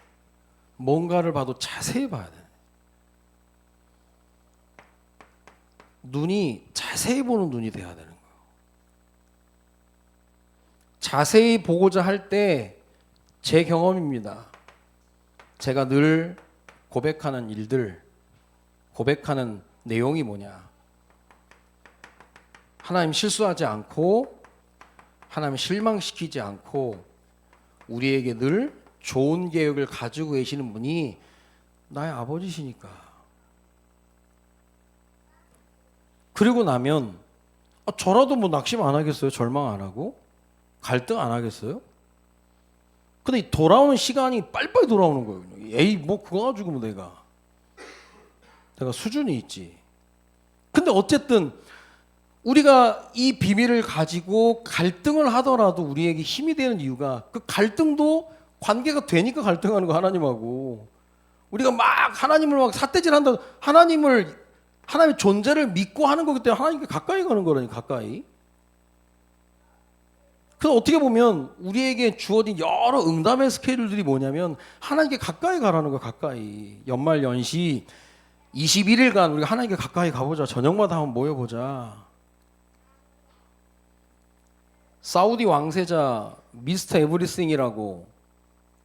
뭔가를 봐도 자세히 봐야 돼. 눈이 자세히 보는 눈이 돼야 되는 거예요. 자세히 보고자 할 때 제 경험입니다. 제가 늘 고백하는 일들, 고백하는 내용이 뭐냐? 하나님 실수하지 않고 하나님 실망시키지 않고 우리에게 늘 좋은 계획을 가지고 계시는 분이 나의 아버지시니까. 그리고 나면 저라도 뭐 낙심 안 하겠어요? 절망 안 하고? 갈등 안 하겠어요? 근데 돌아오는 시간이 빨리빨리 돌아오는 거예요. 에이 뭐 그거 가지고 뭐 내가 수준이 있지. 근데 어쨌든 우리가 이 비밀을 가지고 갈등을 하더라도 우리에게 힘이 되는 이유가 그 갈등도 관계가 되니까 갈등하는 거 하나님하고. 우리가 막 하나님을 막 삿대질한다. 하나님의 존재를 믿고 하는 거기 때문에 하나님께 가까이 가는 거라니 가까이. 그래서 어떻게 보면 우리에게 주어진 여러 응답의 스케줄들이 뭐냐면 하나님께 가까이 가라는 거 가까이. 연말 연시 21일간 우리가 하나님께 가까이 가보자. 저녁마다 한번 모여보자. 사우디 왕세자 미스터 에브리싱이라고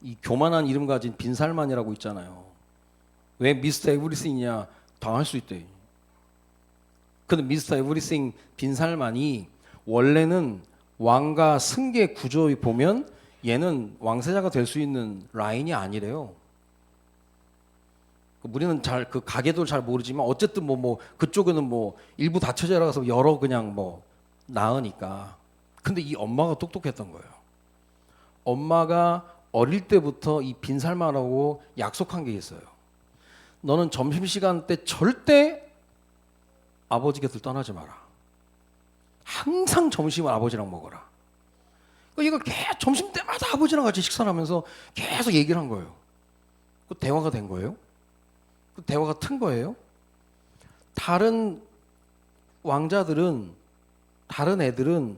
이 교만한 이름 가진 빈살만이라고 있잖아요. 왜 미스터 에브리싱이냐? 당할 수 있대. 근데 미스터 에브리싱 빈살만이 원래는 왕가 승계 구조에 보면 얘는 왕세자가 될 수 있는 라인이 아니래요. 우리는 잘 그 가계도 잘 모르지만 어쨌든 뭐 그쪽에는 뭐 일부 다처제 라서 여러 그냥 뭐 나으니까. 근데 이 엄마가 똑똑했던 거예요. 엄마가 어릴 때부터 이 빈살만하고 약속한 게 있어요. 너는 점심시간 때 절대 아버지 곁을 떠나지 마라. 항상 점심을 아버지랑 먹어라. 그러니까 얘가 계속 점심 때마다 아버지랑 같이 식사를 하면서 계속 얘기를 한 거예요. 그 대화가 된 거예요? 그 대화가 튼 거예요? 다른 왕자들은, 다른 애들은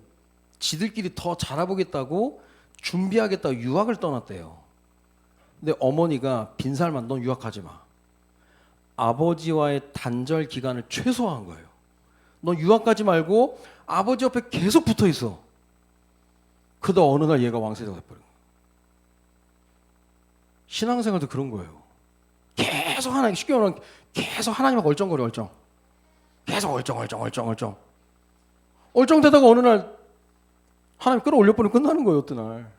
지들끼리 더 자라보겠다고 준비하겠다고 유학을 떠났대요. 근데 어머니가 빈살만 넌 유학하지 마. 아버지와의 단절 기간을 최소화한 거예요. 넌 유학 가지 말고 아버지 옆에 계속 붙어 있어. 그러다 어느 날 얘가 왕세자가 돼버린 거예요. 신앙생활도 그런 거예요. 계속 하나님, 쉽게 말하면 계속 하나님하고 얼쩡거려, 얼쩡. 계속 얼쩡. 얼쩡대다가 어느 날 하나님 끌어올려버리면 끝나는 거예요, 어떤 날.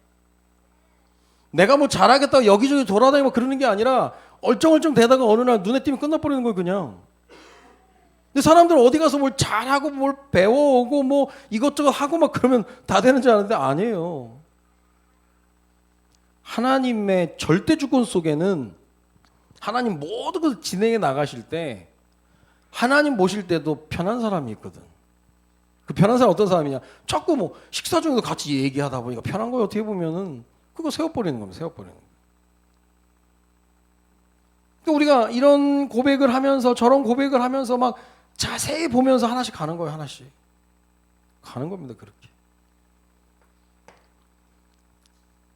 내가 뭐 잘하겠다고 여기저기 돌아다니고 그러는 게 아니라 얼쩡얼쩡 대다가 어느 날 눈에 띄면 끝나버리는 거예요, 그냥. 근데 사람들은 어디 가서 뭘 잘하고 뭘 배워오고 뭐 이것저것 하고 막 그러면 다 되는 줄 아는데 아니에요. 하나님의 절대 주권 속에는 하나님 모든 것을 진행해 나가실 때 하나님 모실 때도 편한 사람이 있거든. 그 편한 사람 어떤 사람이냐? 자꾸 뭐 식사 중에도 같이 얘기하다 보니까 편한 거예요. 어떻게 보면은 그거 세워버리는 겁니다. 세워버리는 거. 그러니까 우리가 이런 고백을 하면서 저런 고백을 하면서 막 자세히 보면서 하나씩 가는 거예요. 하나씩 가는 겁니다. 그렇게.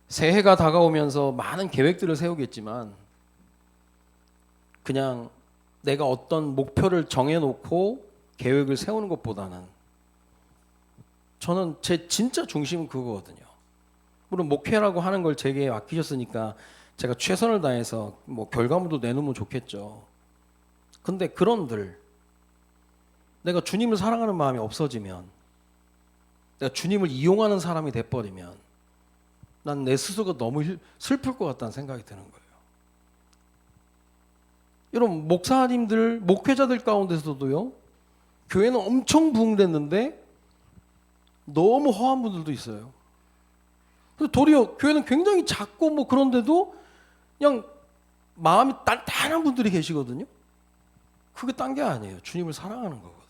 새해가 다가오면서 많은 계획들을 세우겠지만 그냥 내가 어떤 목표를 정해놓고 계획을 세우는 것보다는 저는 제 진짜 중심은 그거거든요. 물론 목회라고 하는 걸 제게 맡기셨으니까 제가 최선을 다해서 뭐 결과물도 내놓으면 좋겠죠. 근데 그런들 내가 주님을 사랑하는 마음이 없어지면, 내가 주님을 이용하는 사람이 돼버리면 난 내 스스로가 너무 슬플 것 같다는 생각이 드는 거예요. 여러분, 목사님들, 목회자들 가운데서도요, 교회는 엄청 부흥됐는데 너무 허한 분들도 있어요. 도리어 교회는 굉장히 작고 뭐 그런데도 그냥 마음이 단단한 분들이 계시거든요. 그게 딴 게 아니에요. 주님을 사랑하는 거거든요.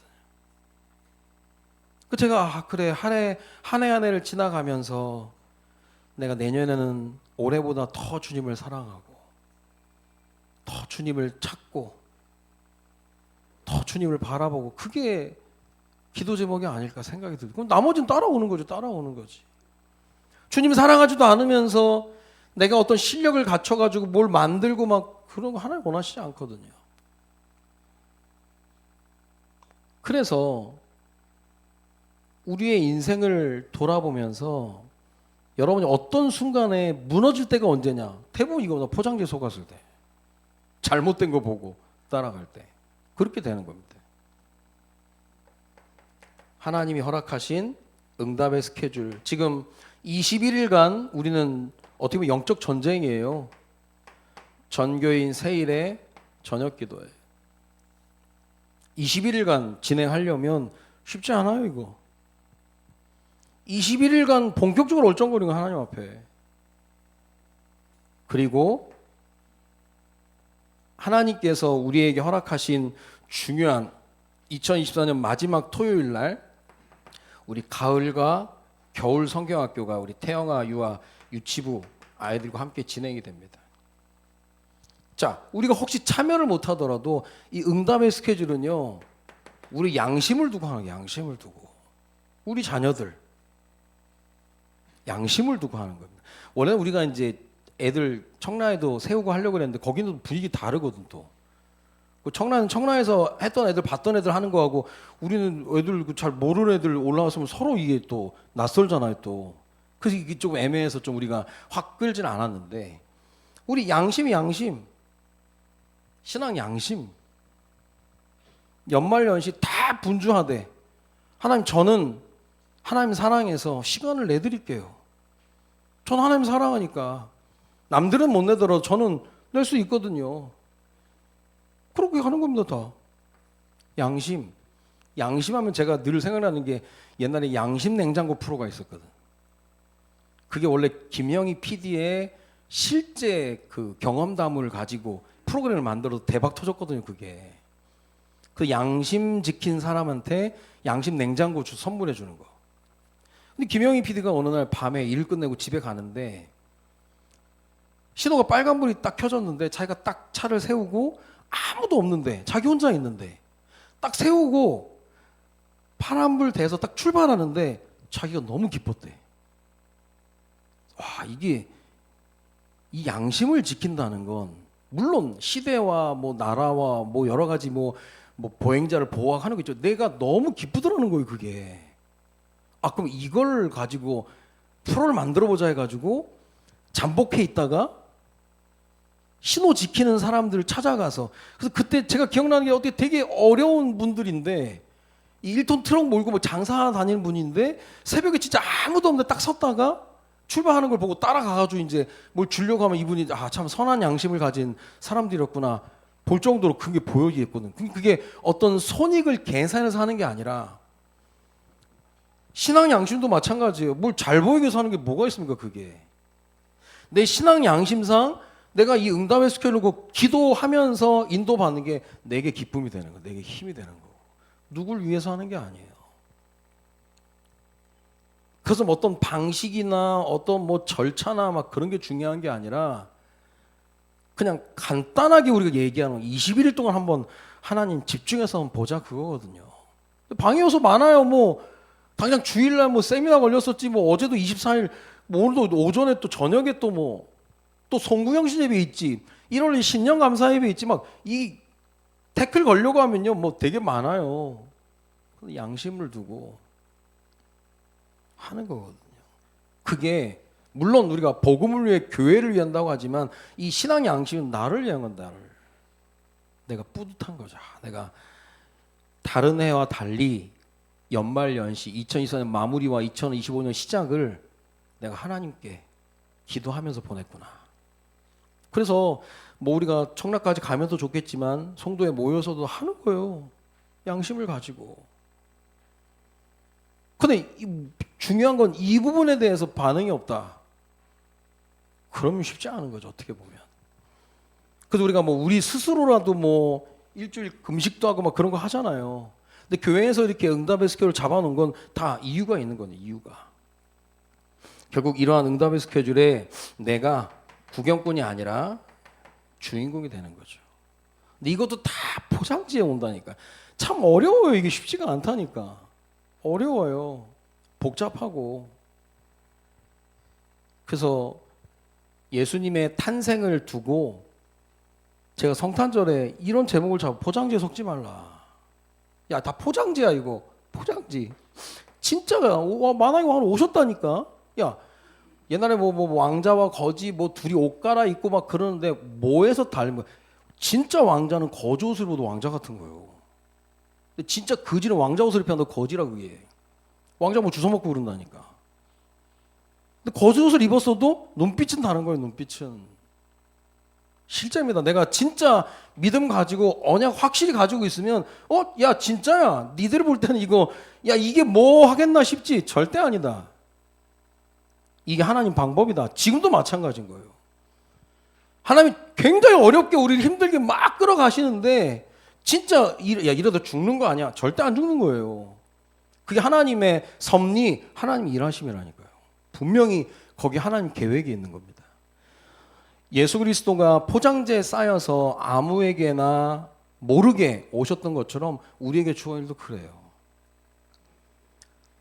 제가 그래 한 해 한 해를 지나가면서 내가 내년에는 올해보다 더 주님을 사랑하고 더 주님을 찾고 더 주님을 바라보고 그게 기도 제목이 아닐까 생각이 들고 그럼 나머지는 따라오는 거죠. 따라오는 거지. 주님 사랑하지도 않으면서 내가 어떤 실력을 갖춰가지고 뭘 만들고 막 그런 거 하나님 원하시지 않거든요. 그래서 우리의 인생을 돌아보면서 여러분이 어떤 순간에 무너질 때가 언제냐? 대부분 이거보다 포장지에 속았을 때. 잘못된 거 보고 따라갈 때. 그렇게 되는 겁니다. 하나님이 허락하신 응답의 스케줄. 지금 21일간 우리는 어떻게 보면 영적 전쟁이에요. 전교인 세일의 저녁 기도예요. 21일간 진행하려면 쉽지 않아요, 이거. 21일간 본격적으로 얼쩡거리는 거 하나님 앞에. 그리고 하나님께서 우리에게 허락하신 중요한 2024년 마지막 토요일 날 우리 가을과 겨울 성경학교가 우리 태영아 유아 유치부 아이들과 함께 진행이 됩니다. 자, 우리가 혹시 참여를 못 하더라도 이 응답의 스케줄은요, 우리 양심을 두고 하는 거예요. 양심을 두고. 우리 자녀들 양심을 두고 하는 겁니다. 원래는 우리가 이제 애들 청라에도 세우고 하려고 했는데 거기는 분위기 다르거든 또. 청라는 청라에서 했던 애들 봤던 애들 하는 거하고 우리는 애들 잘 모르는 애들 올라왔으면 서로 이게 또 낯설잖아요 또. 그래서 이게 좀 애매해서 좀 우리가 확 끌진 않았는데 우리 양심이 양심, 신앙 양심, 연말연시 다 분주하되 하나님 저는 하나님 사랑해서 시간을 내드릴게요. 저는 하나님 사랑하니까 남들은 못 내더라도 저는 낼 수 있거든요. 그렇게 하는 겁니다 다. 양심. 양심하면 제가 늘 생각나는 게 옛날에 양심 냉장고 프로가 있었거든. 그게 원래 김영희 PD의 실제 그 경험담을 가지고 프로그램을 만들어서 대박 터졌거든요 그게. 그 양심 지킨 사람한테 양심 냉장고 선물해 주는 거. 근데 김영희 PD가 어느 날 밤에 일 끝내고 집에 가는데 신호가 빨간불이 딱 켜졌는데 자기가 딱 차를 세우고 아무도 없는데 자기 혼자 있는데 딱 세우고 파란불 돼서 딱 출발하는데 자기가 너무 기뻤대. 와, 이게 이 양심을 지킨다는 건 물론 시대와 뭐 나라와 뭐 여러 가지 뭐 보행자를 보호하는 거 있죠. 내가 너무 기쁘더라는 거예요, 그게. 아, 그럼 이걸 가지고 프로를 만들어 보자 해가지고 잠복해 있다가 신호 지키는 사람들을 찾아가서 그래서 그때 제가 기억나는 게 어떻게 되게 어려운 분들인데 이 1톤 트럭 몰고 뭐 장사 다니는 분인데 새벽에 진짜 아무도 없는데 딱 섰다가 출발하는 걸 보고 따라가가지고 이제 뭘 주려고 하면 이분이 아, 참 선한 양심을 가진 사람들이었구나 볼 정도로 그게 보여지겠거든. 그게 어떤 손익을 계산해서 하는 게 아니라 신앙 양심도 마찬가지예요. 뭘 잘 보이게 해서 하는 게 뭐가 있습니까, 그게. 내 신앙 양심상 내가 이 응답의 스케일로 기도하면서 인도받는 게 내게 기쁨이 되는 거, 내게 힘이 되는 거. 누굴 위해서 하는 게 아니에요. 그래서 뭐 어떤 방식이나 어떤 뭐 절차나 막 그런 게 중요한 게 아니라 그냥 간단하게 우리가 얘기하는 21일 동안 한번 하나님 집중해서 한번 보자 그거거든요. 방해 요소 많아요. 뭐 당장 주일날 뭐 세미나 걸렸었지 뭐 어제도 24일 뭐 오늘도 오전에 또 저녁에 또 뭐 또 송구영신 예배 있지 1월 신년 감사 예배 있지 막 이 태클 걸려고 하면요 뭐 되게 많아요. 양심을 두고 하는 거거든요. 그게 물론 우리가 복음을 위해 교회를 위한다고 하지만 이 신앙 양심은 나를 위한 건 나를. 내가 뿌듯한 거죠. 내가 다른 해와 달리 연말 연시 2024년 마무리와 2025년 시작을 내가 하나님께 기도하면서 보냈구나. 그래서 뭐 우리가 청락까지 가면서 좋겠지만 성도에 모여서도 하는 거예요. 양심을 가지고. 근데 중요한 건 이 부분에 대해서 반응이 없다. 그러면 쉽지 않은 거죠. 어떻게 보면. 그래서 우리가 뭐 우리 스스로라도 뭐 일주일 금식도 하고 막 그런 거 하잖아요. 근데 교회에서 이렇게 응답의 스케줄을 잡아놓은 건 다 이유가 있는 거네. 이유가. 결국 이러한 응답의 스케줄에 내가 구경꾼이 아니라 주인공이 되는 거죠. 근데 이것도 다 포장지에 온다니까. 참 어려워요. 이게 쉽지가 않다니까. 어려워요. 복잡하고. 그래서 예수님의 탄생을 두고 제가 성탄절에 이런 제목을 잡고 포장지에 섞지 말라. 야, 다 포장지야 이거. 포장지. 진짜가 만화에 오셨다니까. 야, 옛날에 뭐 왕자와 거지 뭐 둘이 옷 갈아입고 막 그러는데 뭐에서 닮은 진짜 왕자는 거지 옷을 입어도 왕자 같은 거예요. 근데 진짜 거지는 왕자 옷을 입혀 너 거지라 그게. 왕자 뭐 주워 먹고 그런다니까. 근데 거지 옷을 입었어도 눈빛은 다른 거예요. 눈빛은 실제입니다. 내가 진짜 믿음 가지고 언약 확실히 가지고 있으면 야 진짜야. 니들 볼 때는 이거 야 이게 뭐 하겠나 싶지. 절대 아니다. 이게 하나님 방법이다. 지금도 마찬가지인 거예요. 하나님이 굉장히 어렵게 우리를 힘들게 막 끌어가시는데 진짜 이러다 죽는 거 아니야. 절대 안 죽는 거예요. 그게 하나님의 섭리, 하나님의 일하심이라니까요. 분명히 거기 하나님 계획이 있는 겁니다. 예수 그리스도가 포장재에 쌓여서 아무에게나 모르게 오셨던 것처럼 우리에게 주어진 일도 그래요.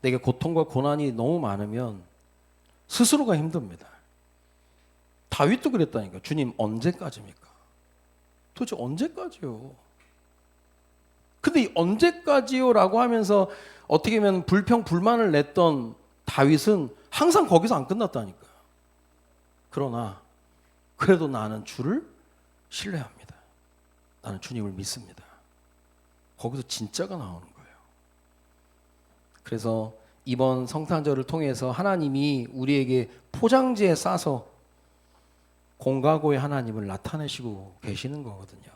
내게 고통과 고난이 너무 많으면 스스로가 힘듭니다. 다윗도 그랬다니까. 주님 언제까지입니까? 도대체 언제까지요? 근데 이 언제까지요? 라고 하면서 어떻게 보면 불평 불만을 냈던 다윗은 항상 거기서 안 끝났다니까. 그러나 그래도 나는 주를 신뢰합니다. 나는 주님을 믿습니다. 거기서 진짜가 나오는 거예요. 그래서 이번 성탄절을 통해서 하나님이 우리에게 포장지에 싸서 공가고의 하나님을 나타내시고 계시는 거거든요.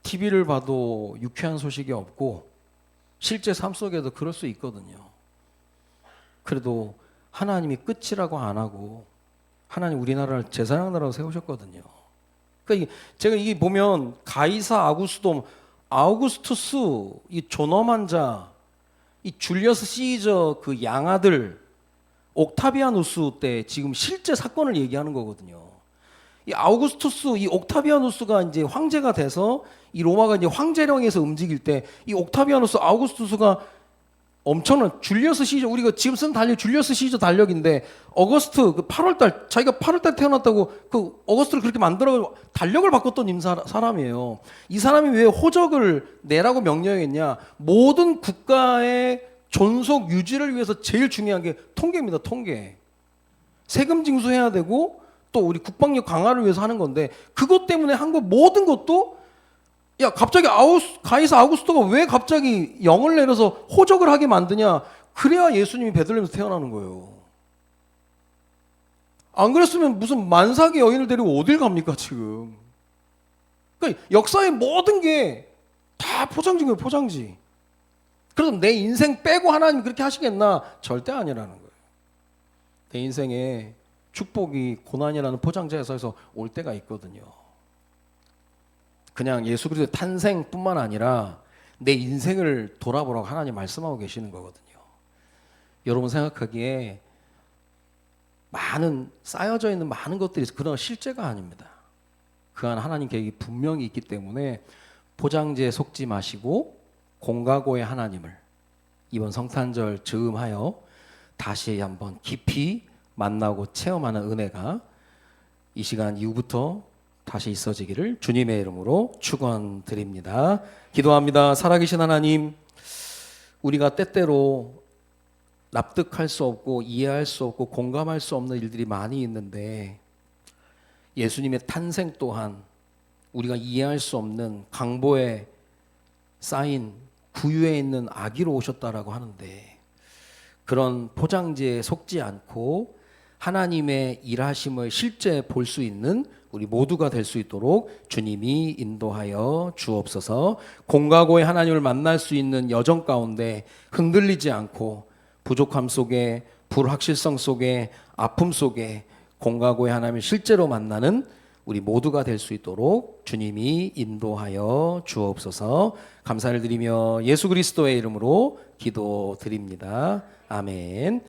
TV를 봐도 유쾌한 소식이 없고 실제 삶 속에도 그럴 수 있거든요. 그래도 하나님이 끝이라고 안 하고 하나님 우리나라를 제사장 나라로 세우셨거든요. 제가 이게 보면 가이사 아우구스투스, 이 존엄한 자, 이 줄리어스 시저 그 양아들 옥타비아누스 때 지금 실제 사건을 얘기하는 거거든요. 이 아우구스투스, 이 옥타비아누스가 이제 황제가 돼서 이 로마가 이제 황제령에서 움직일 때 이 옥타비아누스 아우구스투스가 엄청난 줄리어스 시저, 우리가 지금 쓴 달력 줄리어스 시저 달력인데 어거스트 그 8월달, 자기가 8월달 태어났다고 그 어거스트를 그렇게 만들어 달력을 바꿨던 사람이에요. 이 사람이 왜 호적을 내라고 명령했냐? 모든 국가의 존속 유지를 위해서 제일 중요한 게 통계입니다. 통계. 세금 징수해야 되고 또 우리 국방력 강화를 위해서 하는 건데, 그것 때문에 한 거 모든 것도, 야 갑자기 가이사 아우구스토가 왜 갑자기 영을 내려서 호적을 하게 만드냐? 그래야 예수님이 베들레헴에서 태어나는 거예요. 안 그랬으면 무슨 만삭의 여인을 데리고 어딜 갑니까 지금? 그러니까 역사의 모든 게 다 포장지인 거예요. 포장지. 그래서 내 인생 빼고 하나님 그렇게 하시겠나? 절대 아니라는 거예요. 내 인생에 축복이 고난이라는 포장지에서 올 때가 있거든요. 그냥 예수 그리스도의 탄생뿐만 아니라 내 인생을 돌아보라고 하나님 말씀하고 계시는 거거든요. 여러분 생각하기에 많은 쌓여져 있는 많은 것들이 있어요. 그러나 실제가 아닙니다. 그 안 하나님 계획이 분명히 있기 때문에 포장지에 속지 마시고 공가고의 하나님을 이번 성탄절 즈음하여 다시 한번 깊이 만나고 체험하는 은혜가 이 시간 이후부터 다시 있어지기를 주님의 이름으로 축원드립니다. 기도합니다. 살아계신 하나님, 우리가 때때로 납득할 수 없고 이해할 수 없고 공감할 수 없는 일들이 많이 있는데, 예수님의 탄생 또한 우리가 이해할 수 없는 강보에 쌓인 구유에 있는 아기로 오셨다라고 하는데, 그런 포장지에 속지 않고 하나님의 일하심을 실제 볼 수 있는 우리 모두가 될 수 있도록 주님이 인도하여 주옵소서. 공가고의 하나님을 만날 수 있는 여정 가운데 흔들리지 않고 부족함 속에, 불확실성 속에, 아픔 속에 공가고의 하나님을 실제로 만나는 우리 모두가 될 수 있도록 주님이 인도하여 주옵소서. 감사를 드리며 예수 그리스도의 이름으로 기도드립니다. 아멘.